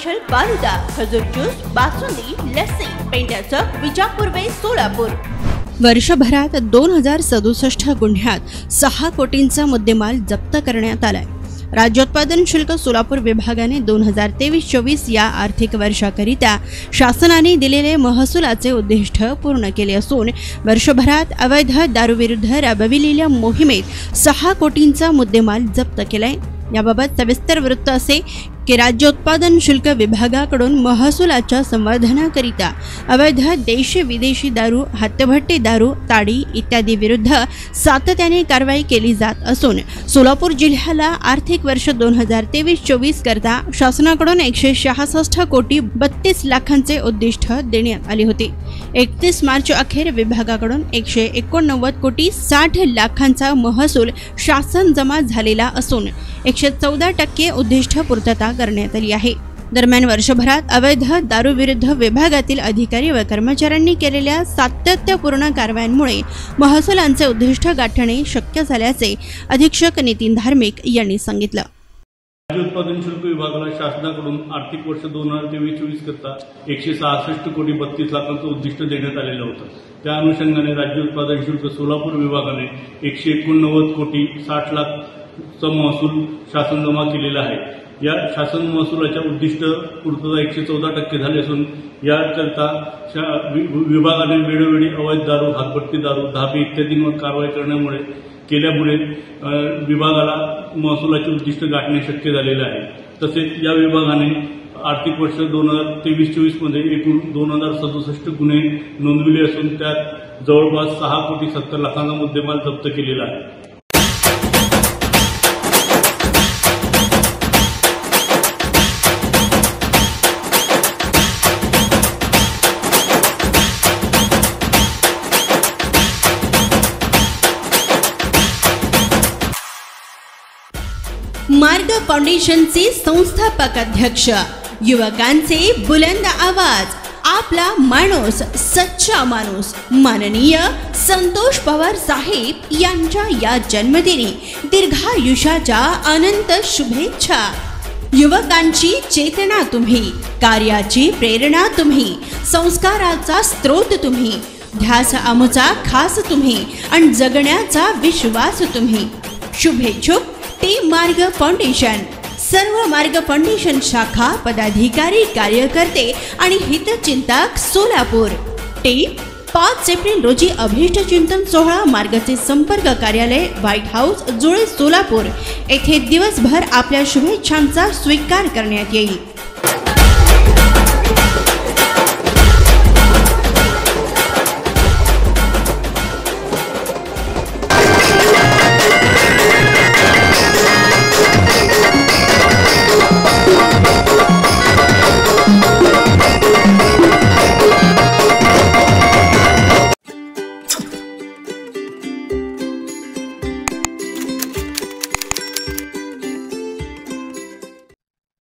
Special falooda, खजूर juice, basundi, lassi, पेंड्याचं Vijapur वे सोलापूर। वर्षभरात 2067 गुन्ह्यात 6 कोटींचा मुद्देमाल जप्त करण्यात आलाय। राज्योत्पादन शुल्क सोलापूर विभागाने 2023-24 या आर्थिक वर्षाकरिता शासनाने दिलेले महसुलाचे उद्दिष्ट पूर्ण केले असून वर्षभरात अवैध दारूविरुद्ध राबविलेल्या मोहिमेत 6 कोटींचा मुद्देमाल जप्त केलाय। याबाबत सविस्तर वृत्त असे की राज्योत्पादन शुल्क विभागाकडून महसुलाच्या संवर्धनाकरिता अवैध देशी विदेशी दारू, हत्तभट्टी दारू, ताडी इत्यादी विरुद्ध सातत्याने कारवाई केली जात असून सोलापूर जिल्ह्याला आर्थिक वर्ष 2023-24 करता शासनाकडून 166 कोटी 32 लाखांचे उद्दिष्ट देण्यात आले होते। 31 मार्च अखेर विभागाकडून 189 कोटी 60 लाखांचा महसूल शासन जमा झालेला असून 114% उद्दिष्ट पूर्तता करण्यात आली आहे। दरम्यान वर्षभरात अवैध दारू विरुद्ध विभागातील अधिकारी व कर्मचाऱ्यांनी केलेल्या सातत्यपूर्ण कारवायांमुळे महसुलांचे उद्दिष्ट गाठणे शक्य झाल्याचे अधीक्षक नितीन धार्मिक यांनी सांगितलं। राज्य उत्पादन शुल्क विभागाला शासनाकडून आर्थिक वर्ष 2023-24 करता 166 कोटी 32 लाखांचं उद्दिष्ट देण्यात आलेलं होतं। त्या अनुषंगाने राज्य उत्पादन शुल्क सोलापूर विभागाने 189 कोटी 60 लाखचा महसूल शासन जमा केलेला आहे। या शासन महसुलाच्या उद्दिष्ट पूर्तता 114% झाले असून याकरता विभागाने वेळोवेळी अवैध दारू, हातभट्टी दारू, धाबे इत्यादींवर कारवाई केल्यामुळे विभागाला महसुलाचे उद्दिष्ट गाठणे शक्य झालेले आहे। तसेच या विभागाने आर्थिक वर्ष 2023-24 मध्ये एकूण 2067 गुन्हे नोंदविले असून त्यात जवळपास 6 कोटी 70 लाखांचा मुद्देमाल जप्त केलेला आहे। मार्ग फाउंडेशनचे संस्थापक अध्यक्ष, युवकांचे बुलंद आवाज, आपला माणूस, सच्चा माणूस, माननीय संतोष पवार साहेब यांच्या या जन्मदिनी दीर्घायुष्याच्या अनंत शुभेच्छा। युवकांची चेतना तुम्ही, कार्याची प्रेरणा तुम्ही, संस्काराचा स्रोत तुम्ही, ध्यास आमचा खास तुम्ही आणि जगण्याचा विश्वास तुम्ही। शुभेच्छुक टीम मार्ग फाउंडेशन, सर्व मार्ग फाउंडेशन शाखा, पदाधिकारी, कार्यकर्ते आणि हितचिंतक सोलापूर। टीम 5 एप्रिल रोजी अभिष्ट चिंतन सोहळा मार्गचे संपर्क कार्यालय, व्हाईट हाऊस, जुळे, सोलापूर येथे दिवसभर आपल्या शुभेच्छांचा स्वीकार करण्यात येईल।